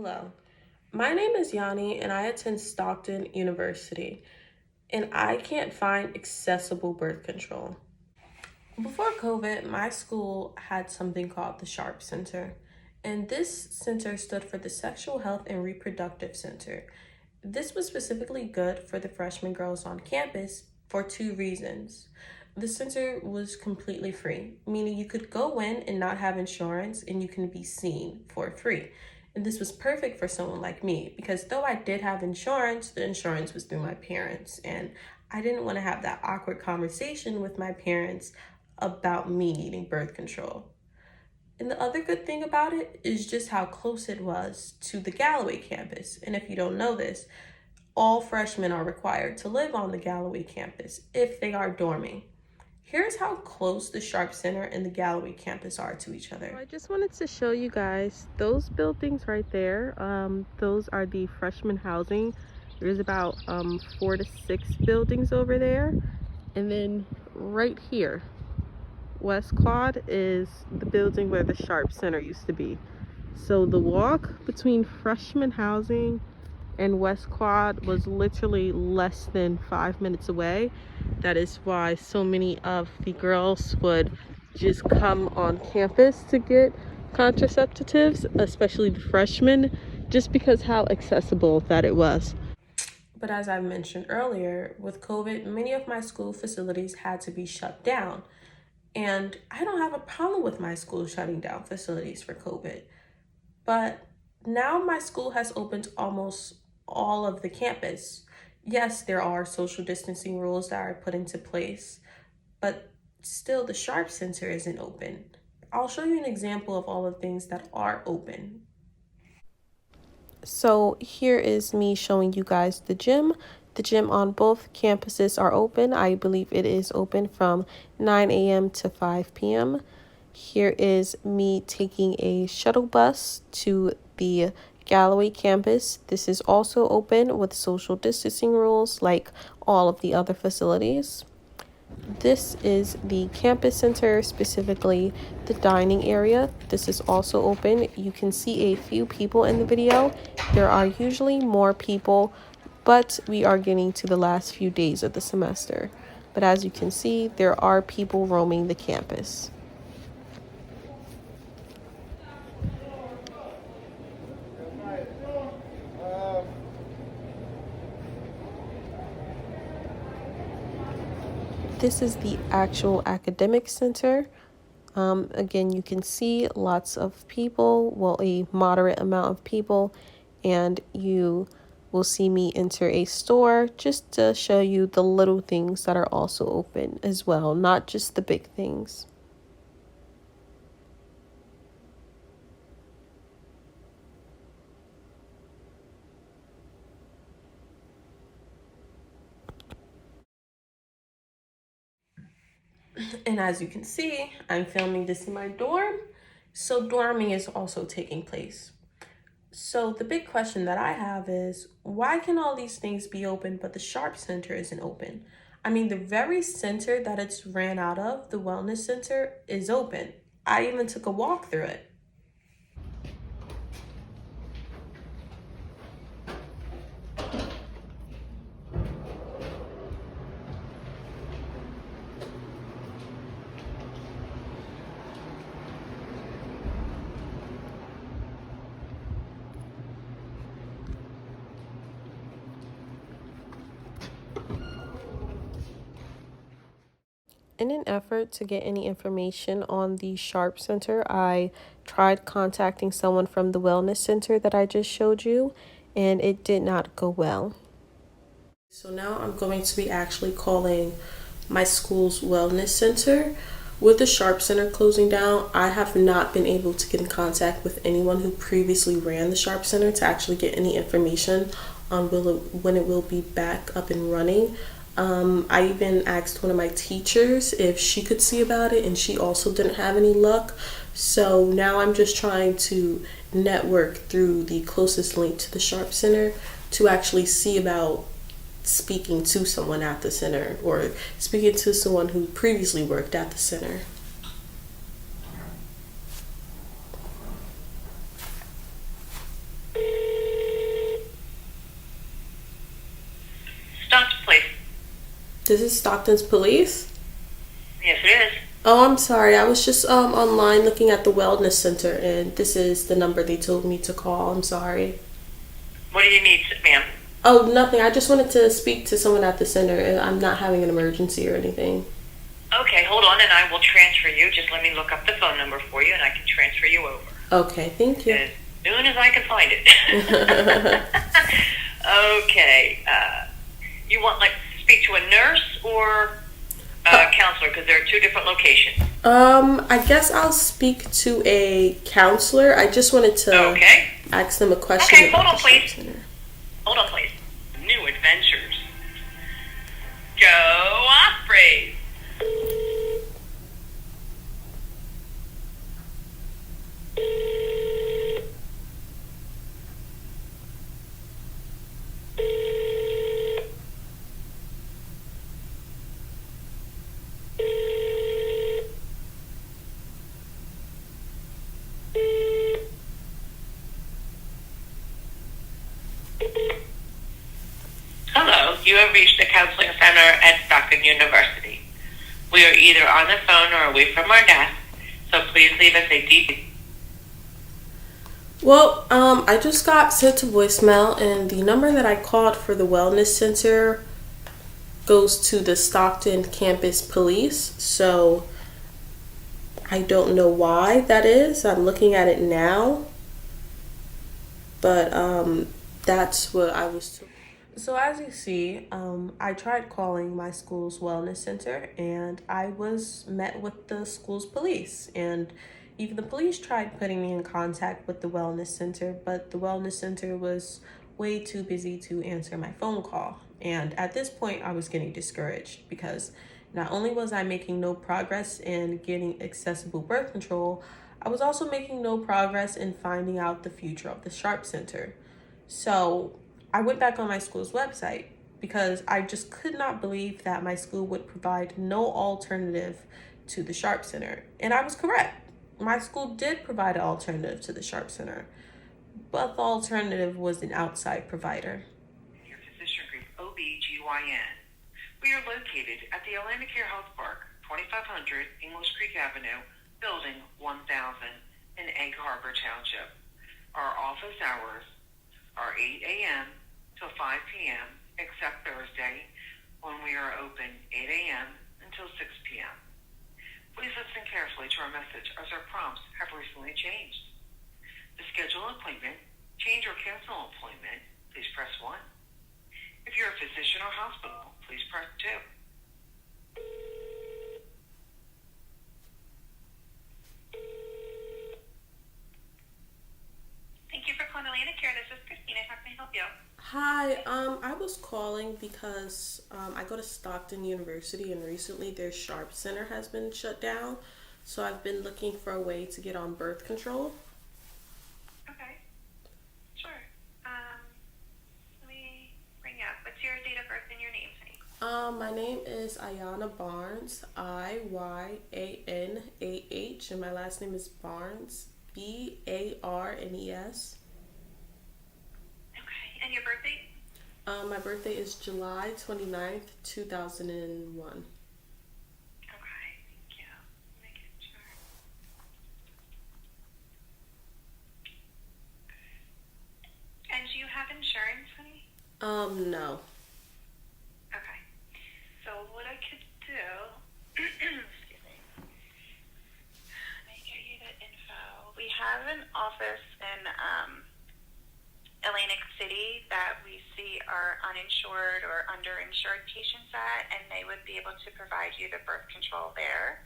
Hello, my name is Yani and I attend Stockton University, and I can't find accessible birth control. Before COVID, my school had something called the S.H.A.R.P Center, and this center stood for the Sexual Health and Reproductive Center. This was specifically good for the freshman girls on campus for two reasons. The center was completely free, meaning you could go in and not have insurance and you can be seen for free. And this was perfect for someone like me because though I did have insurance, the insurance was through my parents. And I didn't want to have that awkward conversation with my parents about me needing birth control. And the other good thing about it is just how close it was to the Galloway campus. And if you don't know this, all freshmen are required to live on the Galloway campus if they are dorming. Here's how close the S.H.A.R.P Center and the Galloway campus are to each other. I just wanted to show you guys those buildings right there. Those are the freshman housing. There's about 4 to 6 buildings over there. And then right here, West Quad is the building where the S.H.A.R.P Center used to be. So the walk between freshman housing and West Quad was literally less than 5 minutes away. That is why so many of the girls would just come on campus to get contraceptives, especially the freshmen, just because how accessible that it was. But as I mentioned earlier, with COVID, many of my school facilities had to be shut down. And I don't have a problem with my school shutting down facilities for COVID. But now my school has opened almost all of the campus. Yes, there are social distancing rules that are put into place, but still the S.H.A.R.P Center isn't open. I'll show you an example of all the things that are open. So here is me showing you guys the gym. The gym on both campuses are open. I believe it is open from 9 a.m. to 5 p.m. Here is me taking a shuttle bus to the Galloway campus. This is also open with social distancing rules like all of the other facilities. This is the campus center, specifically the dining area. This is also open. You can see a few people in the video. There are usually more people, but we are getting to the last few days of the semester. But as you can see, there are people roaming the campus. This is the actual academic center. Again, you can see lots of people, well, a moderate amount of people, and you will see me enter a store just to show you the little things that are also open as well, not just the big things. And as you can see, I'm filming this in my dorm, so dorming is also taking place. So the big question that I have is, why can all these things be open, but the S.H.A.R.P Center isn't open? I mean, the very center that it's ran out of, the Wellness Center, is open. I even took a walk through it. In an effort to get any information on the S.H.A.R.P Center, I tried contacting someone from the Wellness Center that I just showed you, and it did not go well. So now I'm going to be actually calling my school's Wellness Center. With the S.H.A.R.P Center closing down, I have not been able to get in contact with anyone who previously ran the S.H.A.R.P Center to actually get any information on when it will be back up and running. I even asked one of my teachers if she could see about it, and she also didn't have any luck. So now I'm just trying to network through the closest link to the S.H.A.R.P Center to actually see about speaking to someone at the center or speaking to someone who previously worked at the center. This is Stockton's police. Yes, it is. Oh, I'm sorry. I was just online looking at the wellness center, and this is the number they told me to call. I'm sorry. What do you need, ma'am? Oh, nothing. I just wanted to speak to someone at the center, and I'm not having an emergency or anything. Okay, hold on, and I will transfer you. Just let me look up the phone number for you, and I can transfer you over Okay, thank you. as soon as I can find it. Okay. You want like to speak to a nurse or a counselor? Because there are two different locations. I guess I'll speak to a counselor. I just wanted to Okay. ask them a question Okay, about hold on, the SHARP please. center. Hold on, please. New adventures. Go Ospreys! Hello, you have reached the Counseling Center at Stockton University. We are either on the phone or away from our desk, so please leave us a detailed. Well, I just got sent to voicemail, and the number that I called for the wellness center goes to the Stockton campus police. So I don't know why that is. I'm looking at it now, but that's what I was told. So as you see, I tried calling my school's wellness center, and I was met with the school's police. And even the police tried putting me in contact with the wellness center, but the wellness center was way too busy to answer my phone call. And at this point, I was getting discouraged because not only was I making no progress in getting accessible birth control, I was also making no progress in finding out the future of the S.H.A.R.P Center. So I went back on my school's website because I just could not believe that my school would provide no alternative to the S.H.A.R.P Center. And I was correct. My school did provide an alternative to the S.H.A.R.P Center, but the alternative was an outside provider. Your physician group OBGYN. We are located at the Atlantic Care Health Park, 2500 English Creek Avenue, Building 1000 in Egg Harbor Township. Our office hours are 8 a.m. till 5 p.m. except Thursday when we are open 8 a.m. until 6 p.m. Please listen carefully to our message as our prompts have recently changed. To schedule an appointment, change or cancel an appointment, please press 1. If you're a physician or hospital, please press 2. Thank you for calling Atlantic Care. This is Christina. How can I help you? Hi, I was calling because I go to Stockton University, and recently their S.H.A.R.P Center has been shut down. So I've been looking for a way to get on birth control. Okay. Sure. Let me bring you up. What's your date of birth and your name, honey? My name is Ayana Barnes, Iyanah, and my last name is Barnes, Barnes. Okay. And your birth date? My birthday is July 29th, 2001. Okay. Thank you. Make it sure. And do you have insurance, honey? No. Okay. So what I could do, excuse me, let me get you the info. We have an office in Atlantic City that we see our uninsured or underinsured patients at, and they would be able to provide you the birth control there.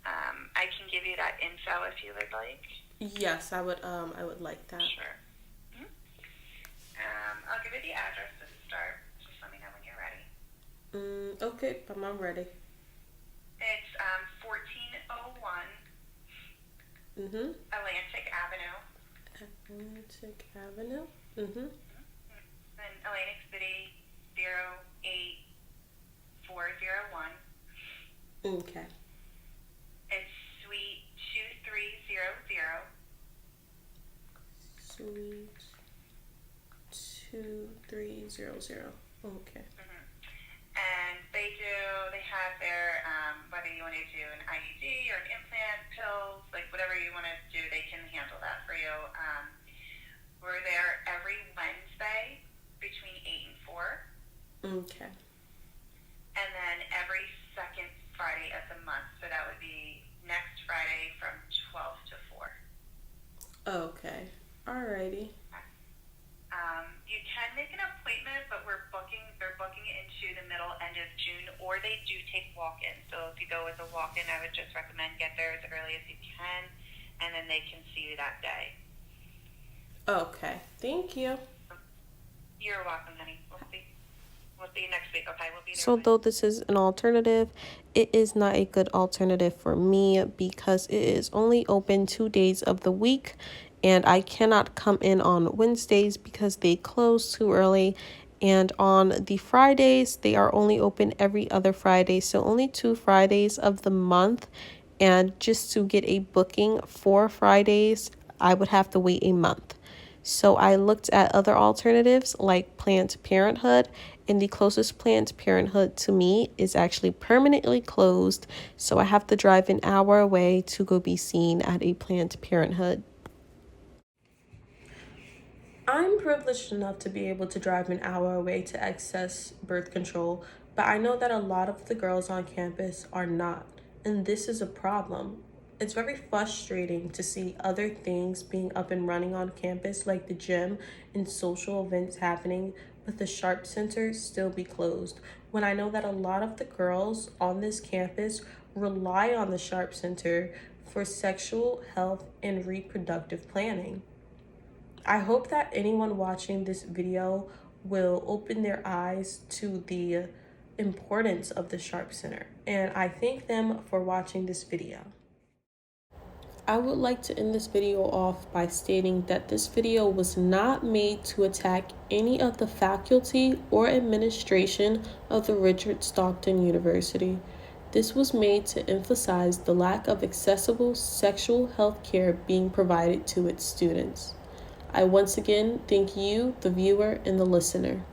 I can give you that info if you would like. Yes, I would like that. Sure. Mm-hmm. I'll give you the address to start. Just let me know when you're ready. Okay, I'm ready. It's 1401 Atlantic Avenue. Atlantic Avenue. In Atlantic City, 08401. Okay. It's Suite 2300. Suite 2300. Okay. And they they have their, whether you want to do an IUD or an implant, pills, like whatever you want to do, they can handle that for you. We're there every Wednesday between 8 and 4. Okay. And then every second Friday of the month. So that would be next Friday from 12 to 4. Okay. Alrighty. You can make an appointment, but they're booking it into the end of June, or they do take walk-ins. So if you go with a walk-in, I would just recommend get there as early as you can, and then they can see you that day. Okay. Thank you. You're welcome, honey. We'll see you next week, okay? We'll be there. So though this is an alternative, it is not a good alternative for me because it is only open 2 days of the week, and I cannot come in on Wednesdays because they close too early. And on the Fridays, they are only open every other Friday, so only 2 Fridays of the month. And just to get a booking for Fridays, I would have to wait a month. So I looked at other alternatives like Planned Parenthood, and the closest Planned Parenthood to me is actually permanently closed. So I have to drive an hour away to go be seen at a Planned Parenthood. I'm privileged enough to be able to drive an hour away to access birth control, but I know that a lot of the girls on campus are not, and this is a problem. It's very frustrating to see other things being up and running on campus, like the gym and social events happening, but the S.H.A.R.P Center still be closed, when I know that a lot of the girls on this campus rely on the S.H.A.R.P Center for sexual health and reproductive planning. I hope that anyone watching this video will open their eyes to the importance of the S.H.A.R.P Center, and I thank them for watching this video. I would like to end this video off by stating that this video was not made to attack any of the faculty or administration of the Richard Stockton University. This was made to emphasize the lack of accessible sexual health care being provided to its students. I once again thank you, the viewer and the listener.